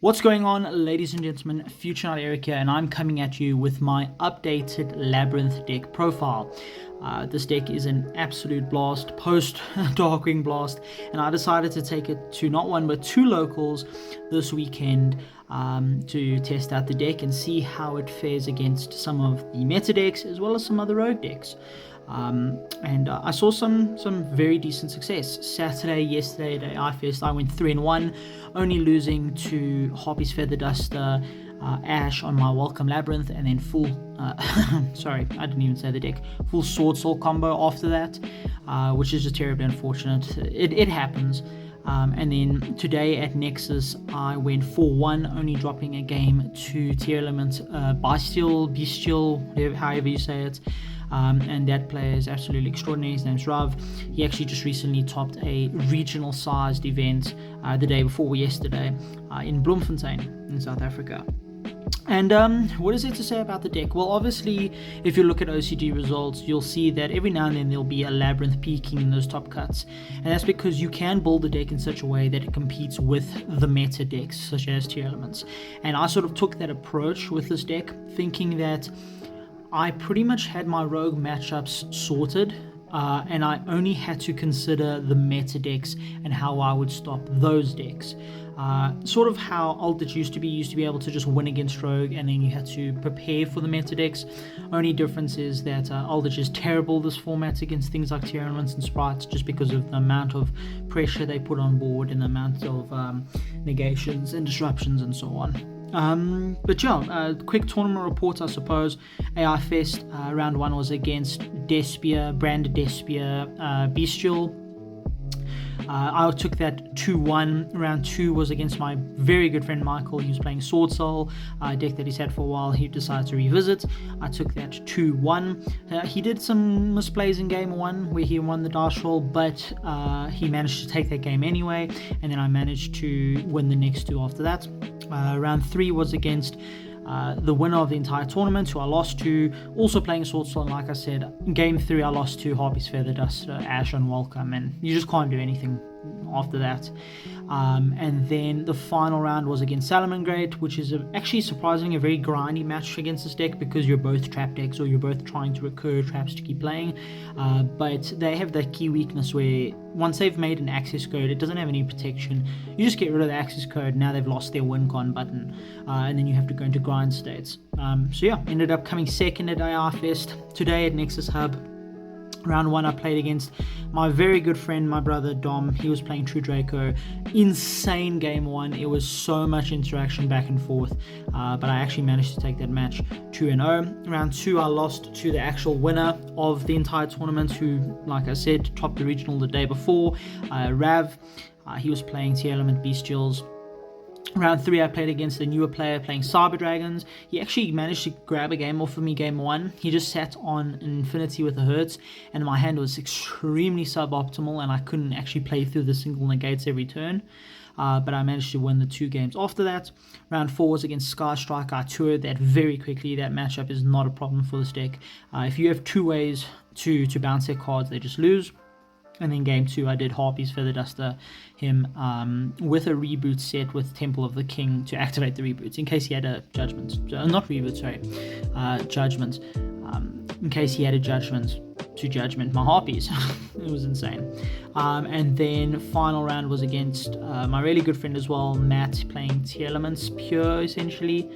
What's going on, ladies and gentlemen? Future Knight Eric here, and I'm coming at you with my updated Labrynth deck profile. This deck is an absolute blast post Darkwing Blast, and I decided to take it to not one but two locals this weekend to test out the deck and see how it fares against some of the meta decks as well as some other rogue decks. I saw some very decent success. Yesterday at iFest, I went 3-1, only losing to Harpy's Feather Duster, Ash on my Welcome Labrynth, and then full sorry, I didn't even say the deck, full Sword Soul combo after that, which is just terribly unfortunate. It happens. And then today at Nexus, I went 4-1, only dropping a game to Tier Element Bestial, however you say it. And that player is absolutely extraordinary. His name's Rav. He actually just recently topped a regional sized event the day before yesterday in Bloemfontein in South Africa. And what is there to say about the deck? Well, obviously, if you look at OCG results, you'll see that every now and then there'll be a Labrynth peaking in those top cuts. And that's because you can build the deck in such a way that it competes with the meta decks, such as Tier Elements. And I sort of took that approach with this deck, thinking that I pretty much had my rogue matchups sorted, and I only had to consider the meta decks and how I would stop those decks. Sort of how Aldrich used to be able to just win against rogue, and then you had to prepare for the meta decks. Only difference is that Aldrich is terrible this format against things like Tier Elements and Sprites, just because of the amount of pressure they put on board and the amount of negations and disruptions and so on. But yeah, quick tournament report, I suppose. AI Fest round 1 was against branded Despia, Bestial. I took that 2-1. Round 2 was against my very good friend Michael. He was playing Sword Soul, a deck that he's had for a while. He decided to revisit. I took that 2-1. He did some misplays in game 1 where he won the dice roll, but he managed to take that game anyway, and then I managed to win the next 2 after that. Round 3 was against the winner of the entire tournament, who I lost to, also playing Sword Soul. And like I said, in game 3 I lost to Harpy's Feather Duster, Ash on Welcome, and you just can't do anything after that. And then the final round was against Salamangreat, which is actually surprisingly a very grindy match against this deck, because you're both trap decks, or you're both trying to recur traps to keep playing, but they have that key weakness where once they've made an access code, it doesn't have any protection. You just get rid of the access code. Now they've lost their win con button, and then you have to go into grind states. So yeah, ended up coming second at IR Fest. Today at Nexus Hub, round 1 I played against my very good friend, my brother Dom. He was playing True Draco. Insane game 1. It was so much interaction back and forth, but I actually managed to take that match 2-0. Round 2 I lost to the actual winner of the entire tournament, who, like I said, topped the regional the day before, Rav. He was playing Tier Element Bestials. Round 3 I played against a newer player playing Cyber Dragons. He actually managed to grab a game off of me game 1. He just sat on an Infinity with a Hertz, and my hand was extremely suboptimal, and I couldn't actually play through the single negates every turn. But I managed to win the 2 games after that. Round 4 was against Sky Strike. I toured that very quickly. That matchup is not a problem for this deck. If you have 2 ways to bounce their cards, they just lose. And then game 2, I did Harpy's Feather Duster him with a reboot set with Temple of the King to activate the reboots in case he had a judgment. Judgment. In case he had a judgment to judgment my Harpies. It was insane. And then final round was against my really good friend as well, Matt, playing Tier Elements Pure, essentially.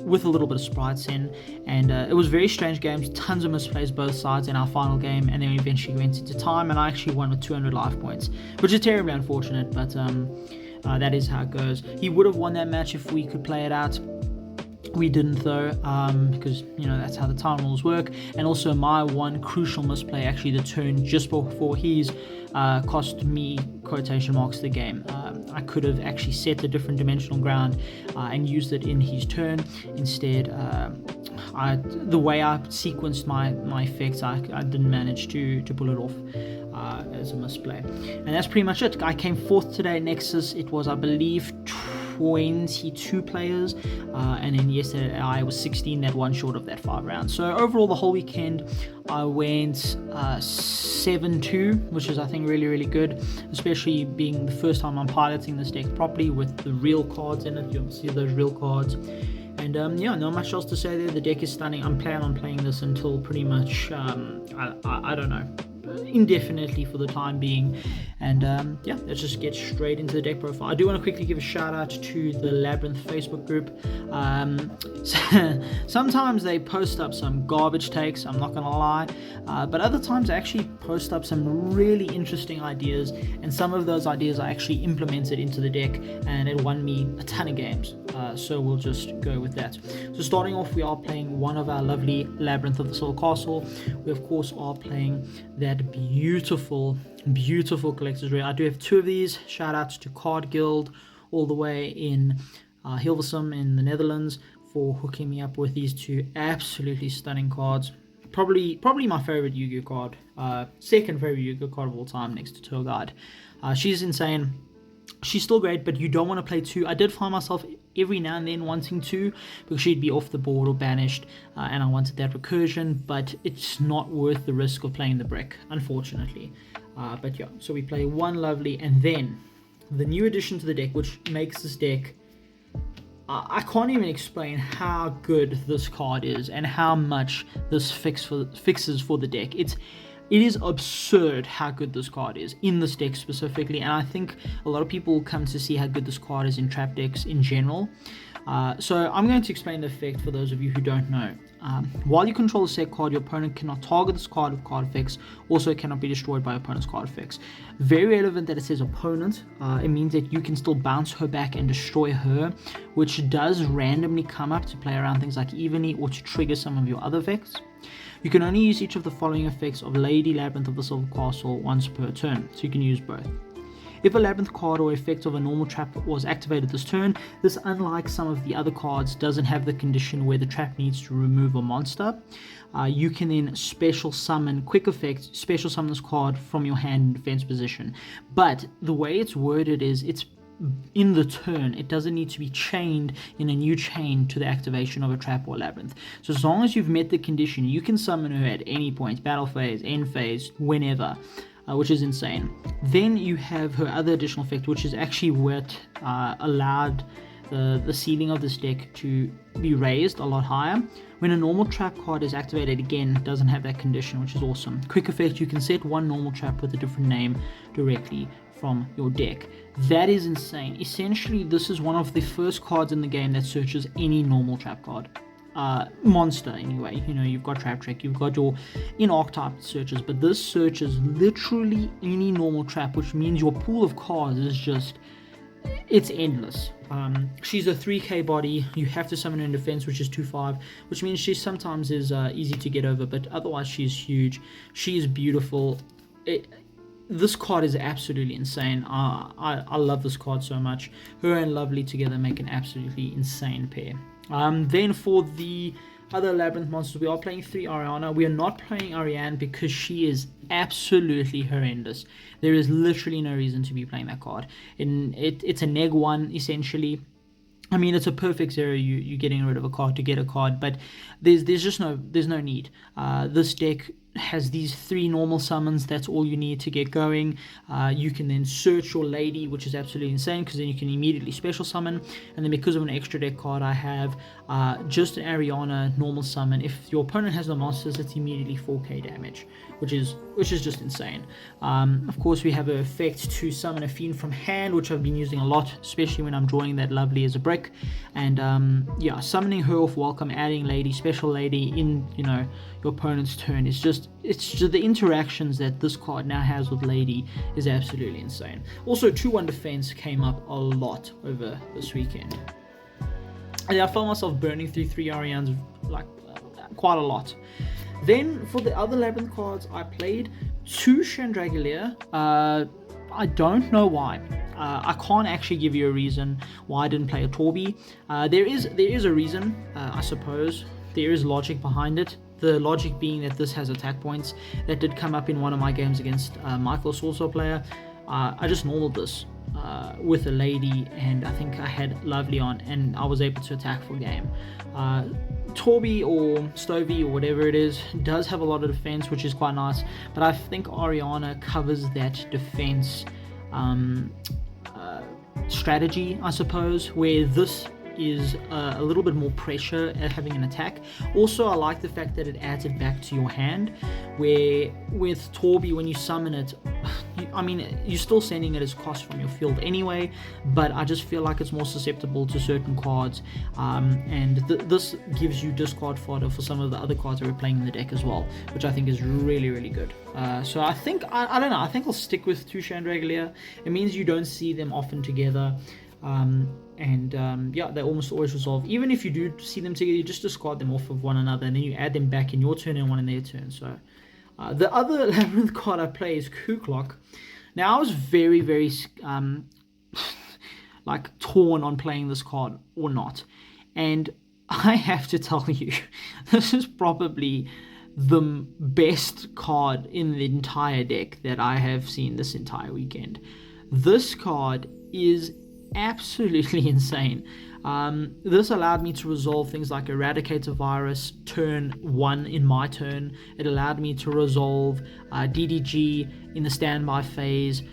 With a little bit of sprites in, and it was very strange games, tons of misplays both sides in our final game, and then we eventually went into time, and I actually won with 200 life points, which is terribly unfortunate, but that is how it goes. He would have won that match if we could play it out. We didn't though, because that's how the time rules work. And also my one crucial misplay, actually the turn just before his, cost me quotation marks the game. I could have actually set a different dimensional ground and used it in his turn. Instead, the way I sequenced my effects, I didn't manage to pull it off as a misplay. And that's pretty much it. I came 4th today at Nexus. It was, I believe, 22 players, and then yesterday I was 16, that one short of that 5 rounds. So overall, the whole weekend I went 7-2, which is I think really good, especially being the first time I'm piloting this deck properly with the real cards in it. You'll see those real cards. And yeah, not much else to say there. The deck is stunning. I'm planning on playing this until pretty much, I don't know, indefinitely for the time being. And yeah, let's just get straight into the deck profile. I do want to quickly give a shout out to the Labrynth Facebook group. Sometimes they post up some garbage takes, I'm not gonna lie, but other times they actually post up some really interesting ideas, and some of those ideas I actually implemented into the deck, and it won me a ton of games. So we'll just go with that. So starting off, we are playing one of our lovely Labrynth of the Soul Castle. We of course are playing that beautiful collector's rare. I do have 2 of these. Shout outs to Card Guild all the way in Hilversum in the Netherlands for hooking me up with these 2 absolutely stunning cards. Probably my favorite Yu-Gi-Oh card, second favorite Yu-Gi-Oh card of all time, next to Tour Guide. She's insane. She's still great, but you don't want to play 2. I did find myself every now and then wanting to, because she'd be off the board or banished, and I wanted that recursion, but it's not worth the risk of playing the brick, unfortunately. But yeah, so we play 1 lovely, and then the new addition to the deck, which makes this deck, I can't even explain how good this card is and how much this fixes for the deck. It is absurd how good this card is in this deck specifically, and I think a lot of people come to see how good this card is in trap decks in general. So I'm going to explain the effect for those of you who don't know. While you control the set card, your opponent cannot target this card with card effects, also cannot be destroyed by opponent's card effects. Very relevant that it says opponent. It means that you can still bounce her back and destroy her, which does randomly come up to play around things like evenly or to trigger some of your other effects. You can only use each of the following effects of Lady Labrynth of the Silver Castle once per turn, so you can use both. If a Labrynth card or effect of a normal trap was activated this turn, this, unlike some of the other cards, doesn't have the condition where the trap needs to remove a monster. You can then special summon, quick effect, special summon this card from your hand in defense position. But the way it's worded is it's in the turn. It doesn't need to be chained in a new chain to the activation of a trap or Labrynth. So as long as you've met the condition, you can summon her at any point, battle phase, end phase, whenever, which is insane. Then you have her other additional effect, which is actually what allowed the ceiling of this deck to be raised a lot higher. When a normal trap card is activated again, it doesn't have that condition, which is awesome. Quick effect, you can set 1 normal trap with a different name directly from your deck. That is insane. Essentially, this is one of the first cards in the game that searches any normal trap card. Monster anyway. You know, you've got Trap Trick, you've got your in-archetype searches, but this searches literally any normal trap, which means your pool of cards is just, it's endless. She's a 3k body. You have to summon her in defense, which is 2/5, which means she sometimes is easy to get over, but otherwise she's huge. She is beautiful. This card is absolutely insane. I love this card so much. Her and Lovely together make an absolutely insane pair. Then for the other Labrynth monsters, we are playing 3 Ariana. We are not playing Ariane because she is absolutely horrendous. There is literally no reason to be playing that card. It's a neg 1 essentially. I mean, it's a perfect 0. You're getting rid of a card to get a card, but there's just no need. This deck has these 3 normal summons. That's all you need to get going. You can then search your lady, which is absolutely insane, because then you can immediately special summon. And then because of an extra deck card, I have just an Ariana normal summon. If your opponent has no monsters, it's immediately 4k damage, which is just insane. Of course, we have an effect to summon a fiend from hand, which I've been using a lot, especially when I'm drawing that Lovely as a brick. And yeah, summoning her off welcome, adding lady, special lady in your opponent's turn. It's just the interactions that this card now has with lady is absolutely insane. Also, 2-1 defense came up a lot over this weekend. And I found myself burning through 3 Arianes like quite a lot. Then for the other Labrynth cards, I played 2 Chandragalier. I don't know why. I can't actually give you a reason why I didn't play a Torby. There is a reason, I suppose. There is logic behind it. The logic being that this has attack points. That did come up in one of my games against Michael, a Soulstar player. I just normaled this with a lady, and I think I had Lovely on, and I was able to attack full game. Torby or Stovey or whatever it is does have a lot of defense, which is quite nice, but I think Oriana covers that defense strategy, I suppose, where this is a little bit more pressure at having an attack. Also, I like the fact that it adds it back to your hand, where with Torby, when you summon it, you're still sending it as cost from your field anyway, but I just feel like it's more susceptible to certain cards, and this gives you discard fodder for some of the other cards that we're playing in the deck as well, which I think is really, really good. So I think, I don't know, I think I'll stick with 2 Chandragalier. It means you don't see them often together. Yeah, they almost always resolve. Even if you do see them together, you just discard them off of one another, and then you add them back in your turn and one in their turn. So the other Labyrinth card I play is Kuklock. Now, I was very, very like torn on playing this card or not, and I have to tell you, this is probably the best card in the entire deck that I have seen this entire weekend. This card is absolutely insane. This allowed me to resolve things like Eradicate a Virus turn 1 in my turn. It allowed me to resolve DDG in the standby phase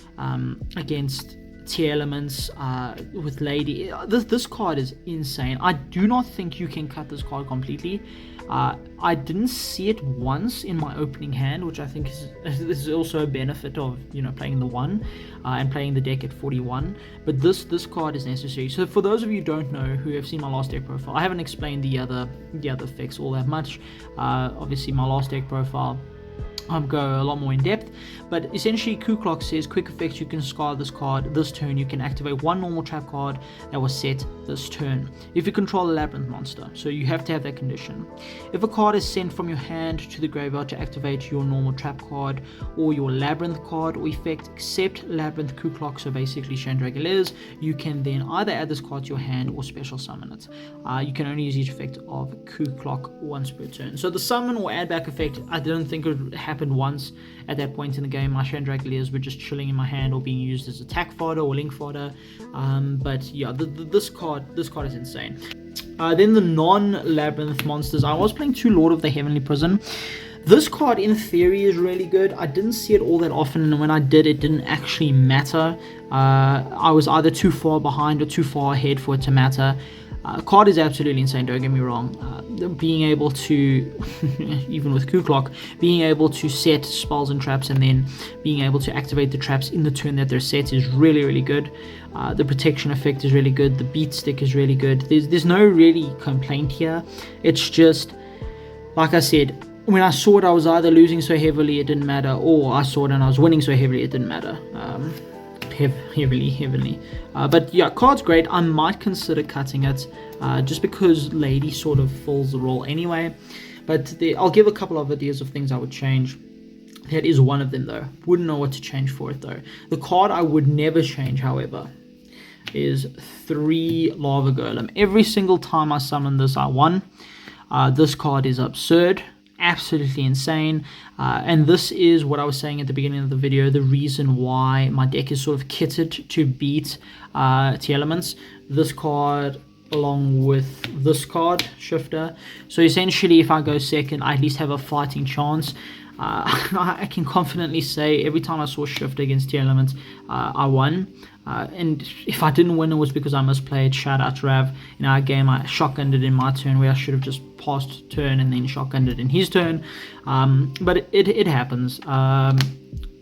against Tier Elements with Lady. This card is insane. I do not think you can cut this card completely. I didn't see it once in my opening hand, which I think is also a benefit of, you know, playing the 1 and playing the deck at 41. But this card is necessary. So for those of you who don't know, who have seen my last deck profile, I haven't explained the other effects all that much. Obviously, my last deck profile, I'll go a lot more in depth, but essentially Kuklock says quick effects: you can scar this card this turn, you can activate 1 normal trap card that was set this turn if you control a Labyrinth monster, so you have to have that condition. If a card is sent from your hand to the graveyard to activate your normal trap card or your Labyrinth card or effect except Labyrinth Kuklock, so basically Chandragaliers, you can then either add this card to your hand or special summon it. You can only use each effect of Kuklock once per turn. So the summon or add back effect, I didn't think it would happen once at that point in the game. My Chandragaliers were just chilling in my hand or being used as attack fodder or link fodder, but yeah, this card is insane. Then the non-Labyrinth monsters, I was playing 2 Lord of the Heavenly Prison. This card in theory is really good. I didn't see it all that often, and when I did, it didn't actually matter. I was either too far behind or too far ahead for it to matter. Card is absolutely insane, don't get me wrong. Being able to, even with Kuklock, being able to set spells and traps and then being able to activate the traps in the turn that they're set is really, really good. The protection effect is really good. The beat stick is really good. There's no really complaint here. It's just, like I said, when I saw it, I was either losing so heavily it didn't matter, or I saw it and I was winning so heavily it didn't matter. Heavily. But yeah, card's great. I might consider cutting it just because Lady sort of fills the role anyway. But I'll give a couple of ideas of things I would change. That is one of them though. Wouldn't know what to change for it though. The card I would never change, however, is 3 Lava Golem. Every single time I summon this, I won. This card is absurd. Absolutely insane, and this is what I was saying at the beginning of the video, the reason why my deck is sort of kitted to beat Tier Elements. This card along with this card, Shifter. So essentially, if I go second, I at least have a fighting chance. I can confidently say every time I saw Shift against Tier Elements, I won. And if I didn't win, it was because I misplayed. Shout out to Rav. In our game, I shotgunned it in my turn where I should have just passed turn and then shotgunned it in his turn. But it happens.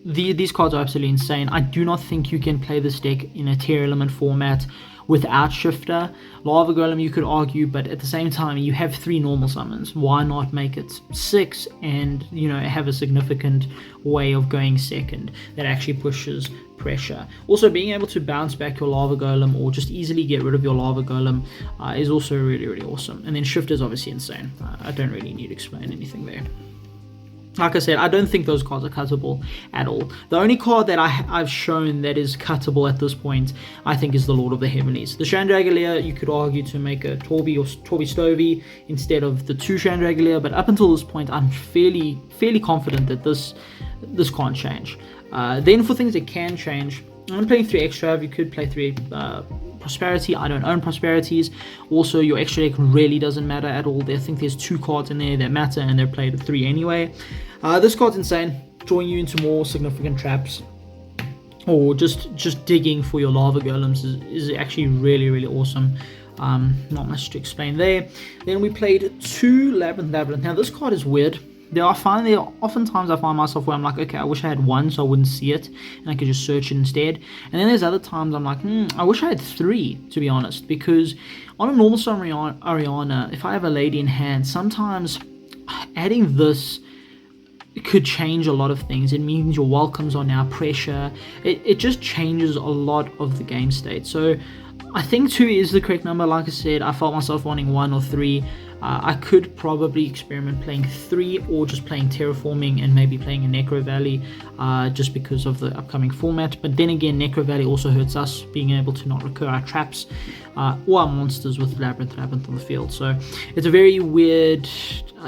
These cards are absolutely insane. I do not think you can play this deck in a Tier Element format without Shifter. Lava Golem you could argue, but at the same time you have 3 normal summons. Why not make it 6 and, you know, have a significant way of going second that actually pushes pressure. Also, being able to bounce back your Lava Golem or just easily get rid of your Lava Golem is also really, really awesome. And then Shifter is obviously insane. I don't really need to explain anything there. Like I said, I don't think those cards are cuttable at all. The only card that I've shown that is cuttable at this point, I think, is the Lord of the Heavenlies. The Chandragalier, you could argue to make a Torby or Torby Stovey instead of the 2 Chandragalier, but up until this point, I'm fairly confident that this can't change. Then for things that can change, I'm playing 3 extra. You could play 3 prosperity. I don't own prosperities. Also, your extra deck really doesn't matter at all. I think there's 2 cards in there that matter, and they're played at 3 anyway. This card's insane, drawing you into more significant traps, or just digging for your lava golems is actually really awesome. Not much to explain there. Then we played 2 Labrynth. Now this card is weird. Oftentimes I find myself where I'm like, okay, I wish I had 1 so I wouldn't see it and I could just search it instead. And then there's other times I'm like, I wish I had 3, to be honest, because on a normal summon Ariana, if I have a lady in hand, sometimes adding this could change a lot of things. It means your welcomes are now pressure. It just changes a lot of the game state. So I think 2 is the correct number. Like I said, I felt myself wanting 1 or 3. I could probably experiment playing 3 or just playing Terraforming and maybe playing a Necro Valley just because of the upcoming format. But then again, Necro Valley also hurts us, being able to not recur our traps or our monsters with Labrynth on the field. So it's a very weird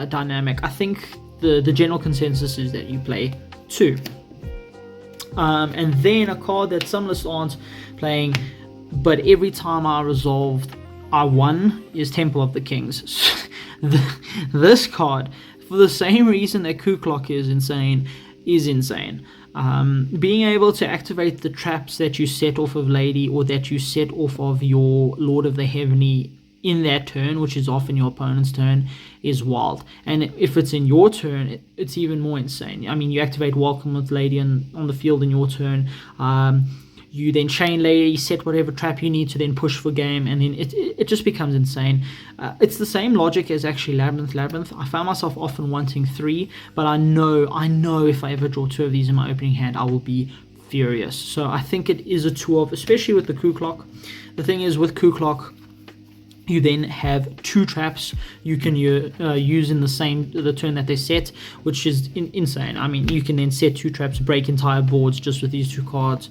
dynamic. I think the general consensus is that you play 2. And then a card that some lists aren't playing, but every time I resolved I won, is Temple of the Kings. This card, for the same reason that Ku-Klok is insane. Being able to activate the traps that you set off of Lady, or that you set off of your Lord of the Heavenly in that turn, which is often your opponent's turn, is wild. And if it's in your turn, it's even more insane. I mean, you activate Welcome with Lady on the field in your turn. You then chain Lady, set whatever trap you need to then push for game, and then it just becomes insane. It's the same logic as actually Labrynth. I found myself often wanting 3, but I know if I ever draw 2 of these in my opening hand, I will be furious. So I think it is a 2 of, especially with the Ku-Klok. The thing is, with Ku-Klok, you then have 2 traps you can use in the turn that they set, which is insane. I mean, you can then set 2 traps, break entire boards just with these 2 cards.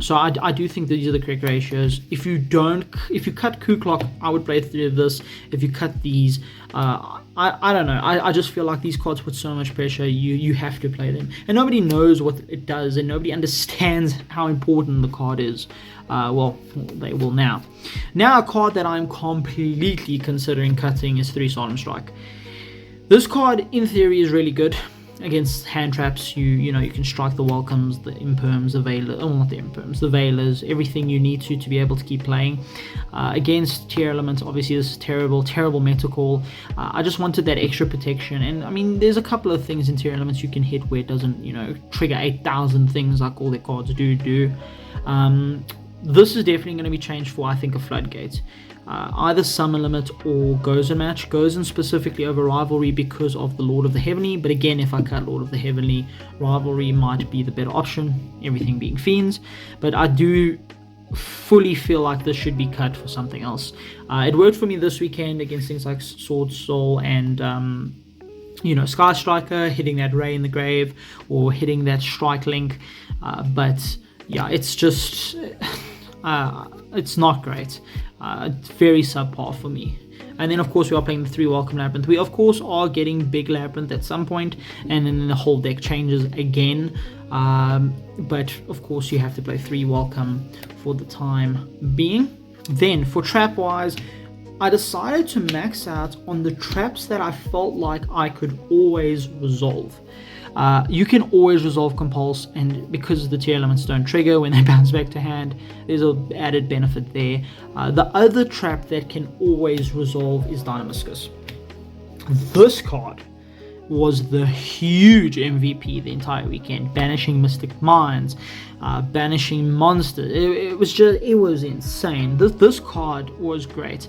So I do think these are the correct ratios. If you cut Ku-Klok, I would play 3 of this. If you cut these, I don't know. I just feel like these cards put so much pressure. You have to play them, and nobody knows what it does, and nobody understands how important the card is. Well, they will now. Now, a card that I'm completely considering cutting is 3 Solemn Strike. This card, in theory, is really good against hand traps. You can strike the welcomes, the imperms, the veilers, not the imperms, the veilers, everything you need to be able to keep playing. Against tier elements, obviously this is terrible meta call. I just wanted that extra protection, and I mean, there's a couple of things in tier elements you can hit where it doesn't, trigger 8,000 things like all their cards do. This is definitely going to be changed for, I think, a Floodgate. Either Summon Limit or Gozen match. Gozen specifically over Rivalry because of the Lord of the Heavenly, but again, if I cut Lord of the Heavenly, Rivalry might be the better option, everything being Fiends. But I do fully feel like this should be cut for something else. It worked for me this weekend against things like Sword Soul and Sky Striker, hitting that Ray in the Grave or hitting that Strike Link, but yeah, it's just it's not great. It's very subpar for me. And then of course we are playing the 3 Welcome Labrynth. We of course are getting big Labrynth at some point, and then the whole deck changes again. But of course you have to play 3 Welcome for the time being. Then for trap wise, I decided to max out on the traps that I felt like I could always resolve. You can always resolve Compulse, and because the tier elements don't trigger when they bounce back to hand, there's an added benefit there. The other trap that can always resolve is Dynamiscus. This card was the huge MVP the entire weekend, banishing Mystic Minds, banishing monsters. It was insane. This card was great.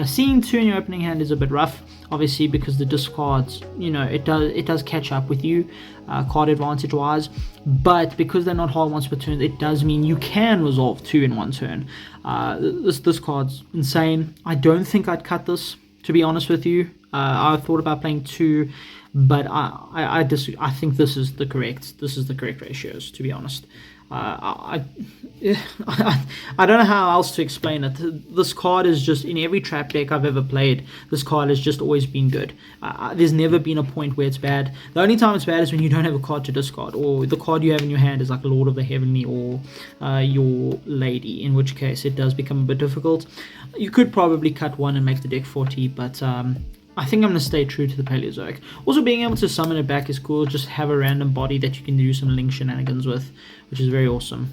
Seeing 2 in your opening hand is a bit rough, obviously, because the discards, it does catch up with you card advantage wise, but because they're not hard once per turn, it does mean you can resolve 2 in 1 turn. This card's insane. I don't think I'd cut this, to be honest with you. I thought about playing 2, but I think this is the correct ratios, to be honest. I don't know how else to explain it. This card is just, in every trap deck I've ever played, this card has just always been good. There's never been a point where it's bad. The only time it's bad is when you don't have a card to discard, or the card you have in your hand is like Lord of the Heavenly or your Lady, in which case it does become a bit difficult. You could probably cut one and make the deck 40, but I think I'm going to stay true to the Paleozoic. Also, being able to summon it back is cool. Just have a random body that you can do some link shenanigans with, which is very awesome.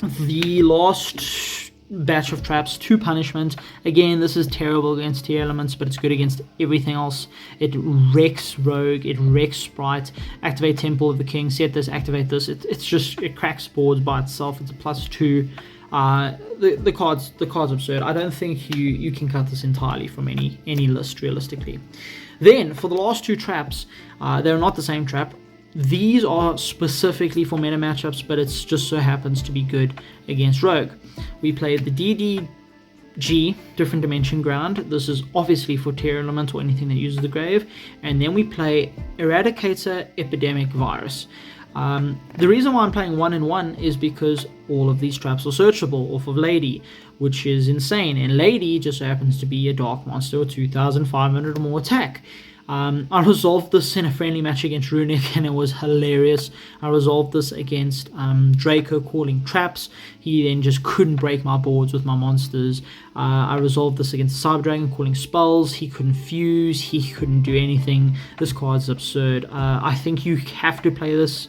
The last batch of traps, 2 punishment. Again, this is terrible against tier elements, but it's good against everything else. It wrecks Rogue, it wrecks Sprite. Activate Temple of the King, set this, activate this. It cracks boards by itself. It's a +2. The card's absurd. I don't think you can cut this entirely from any list realistically. Then for the last 2 traps, they're not the same trap. These are specifically for meta matchups, but it just so happens to be good against Rogue. We played the DDG, Different Dimension Ground. This is obviously for tier element or anything that uses the grave. And then we play Eradicator Epidemic Virus. The reason why I'm playing 1 and 1 is because all of these traps are searchable off of Lady, which is insane. And Lady just so happens to be a dark monster with 2,500 or more attack. I resolved this in a friendly match against Runic, and it was hilarious. I resolved this against Draco calling traps. He then just couldn't break my boards with my monsters. I resolved this against Cyber Dragon calling spells. He couldn't fuse. He couldn't do anything. This card's absurd. I think you have to play this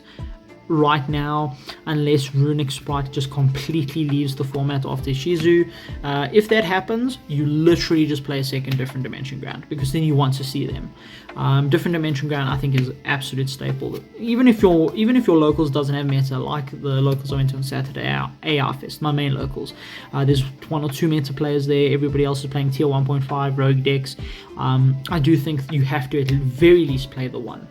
right now unless Runic Sprite just completely leaves the format after Ishizu. If that happens, you literally just play a second Different Dimension Ground, because then you want to see them. Different Dimension Ground I think is absolute staple. Even if your locals doesn't have meta, like the locals I went to on Saturday, AR Fest, my main locals, there's 1 or 2 meta players there. Everybody else is playing tier 1.5 rogue decks. I do think you have to at the very least play the 1.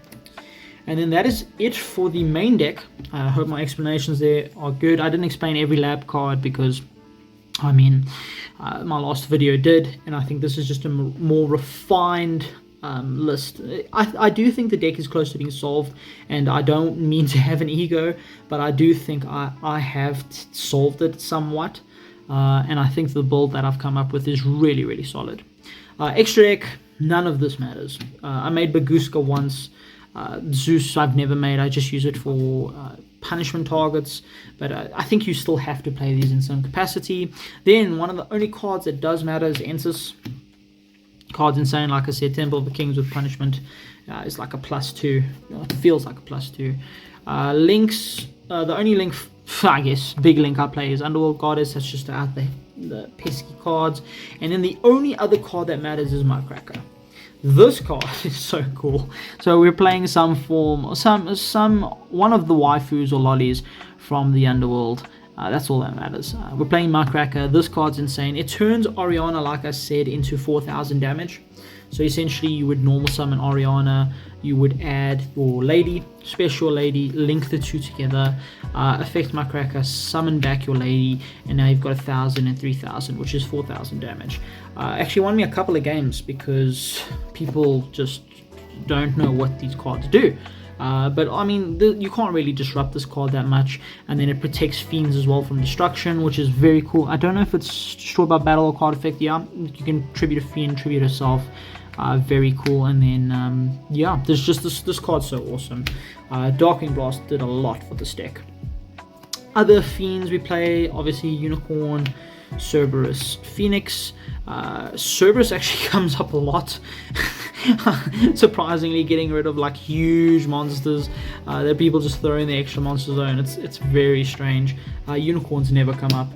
And then that is it for the main deck. I hope my explanations there are good. I didn't explain every lab card because, I mean, my last video did, and I think this is just a more refined list. I do think the deck is close to being solved, and I don't mean to have an ego, but I do think I have solved it somewhat, and I think the build that I've come up with is really, really solid. Extra deck, none of this matters. I made Baguska once. Zeus I've never made. I just use it for punishment targets, but I think you still have to play these in some capacity. Then one of the only cards that does matter is Ensis. Card's insane. Like I said, Temple of the Kings with punishment is like a +2. It feels like a +2. Links, the only link, I guess, big link I play is Underworld Goddess. That's just out the pesky cards. And then the only other card that matters is Muckracker. This card is so cool. So we're playing some form, one of the waifus or lollies from the Underworld. That's all that matters. We're playing Muckracker. This card's insane. It turns Oriana, like I said, into 4,000 damage. So essentially you would normal summon Oriana, you would add your Lady, special Lady, link the 2 together, affect Muckracker, summon back your Lady, and now you've got 1,000 and 3,000, which is 4,000 damage. Actually won me a couple of games because people just don't know what these cards do. But I mean, you can't really disrupt this card that much, and then it protects fiends as well from destruction, which is very cool. I don't know if it's sure about battle or card effect. Yeah, you can tribute a fiend, tribute yourself. Very cool. And then yeah, there's just this card's so awesome. Darkwing Blast did a lot for this deck. Other fiends we play, obviously Unicorn, Cerberus, Phoenix. Cerberus actually comes up a lot. Surprisingly, getting rid of like huge monsters that people just throw in the extra monster zone. It's very strange. Unicorns never come up.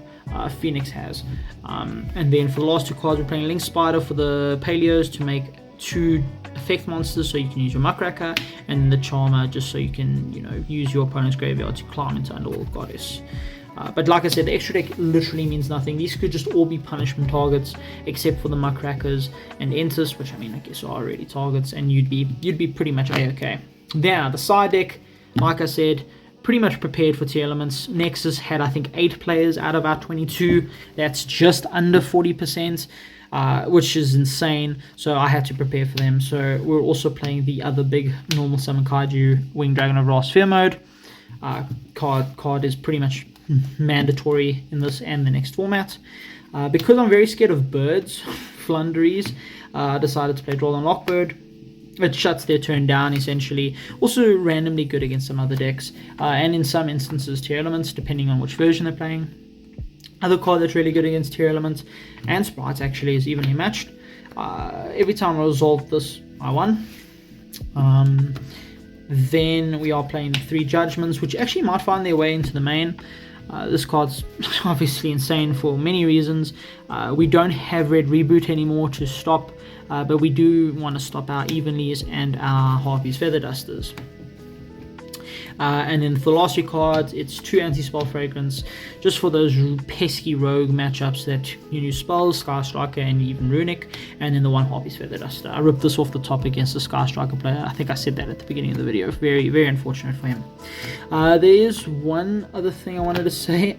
Phoenix has. And then for the last 2 cards, we're playing Link Spider for the Paleos to make 2 effect monsters, so you can use your Muckracker, and the Charmer just so you can, use your opponent's graveyard to climb into Underworld Goddess. But like I said, the extra deck literally means nothing. These could just all be punishment targets, except for the Muckrackers and Entis, which I mean, I guess are already targets, and you'd be pretty much a-okay. Now, the side deck, like I said, pretty much prepared for tier elements. Nexus had, I think, 8 players out of our 22. That's just under 40%, which is insane. So I had to prepare for them. So we're also playing the other big normal summon kaiju, Winged Dragon of Ra Sphere mode. card is pretty much mandatory in this and the next format. Because I'm very scared of birds, Flunderies, I decided to play Droll and Lockbird. It shuts their turn down, essentially. Also randomly good against some other decks, and in some instances Tear Elements, depending on which version they're playing. Other card that's really good against Tear Elements and Sprites actually is Evenly Matched. Every time I resolved this, I won. Then we are playing 3 Judgments, which actually might find their way into the main. This card's obviously insane for many reasons. We don't have Red Reboot anymore to stop, but we do want to stop our Evenlies and our Harpy's Feather Dusters. And then for the last 2 cards, it's 2 Anti-Spell Fragrance, just for those pesky rogue matchups that you use spells, Sky Striker and even Runic, and then the 1 Harpy's Feather Duster. I ripped this off the top against the Sky Striker player. I think I said that at the beginning of the video. Very, very unfortunate for him. There is one other thing I wanted to say.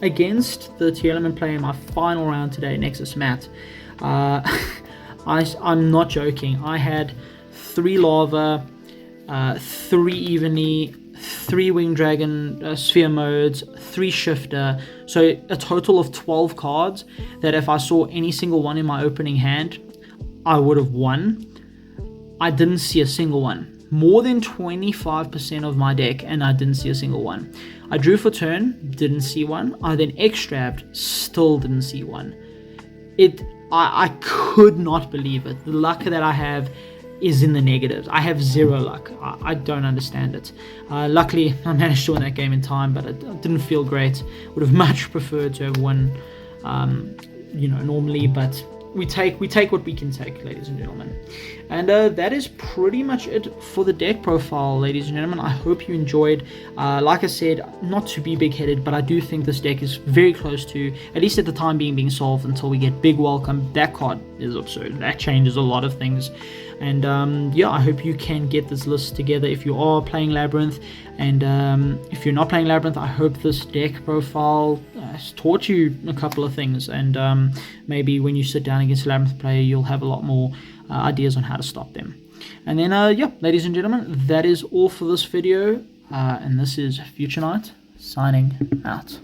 Against the Tear Element player in my final round today, Nexus Matt, I'm not joking. I had 3 Lava, 3 Evenly, 3 Winged Dragon Sphere modes, 3 Shifter, so a total of 12 cards that if I saw any single one in my opening hand, I would have won. I didn't see a single one. More than 25% of my deck, and I didn't see a single one. I drew for turn, didn't see one. I then extrabbed, still didn't see one. I could not believe it. The luck that I have is in the negatives. I have 0 luck. I don't understand it. Luckily, I managed to win that game in time, but it didn't feel great. Would have much preferred to have won, normally, but we take what we can take, ladies and gentlemen. And that is pretty much it for the deck profile, ladies and gentlemen. I hope you enjoyed. Like I said, not to be big-headed, but I do think this deck is very close to, at least at the time being solved until we get Big Welcome. That card is absurd. That changes a lot of things. And I hope you can get this list together if you are playing Labyrinth. And if you're not playing Labyrinth, I hope this deck profile has taught you a couple of things. And maybe when you sit down against a Labyrinth player, you'll have a lot more ideas on how to stop them. And then, ladies and gentlemen, that is all for this video. And this is Future Knight signing out.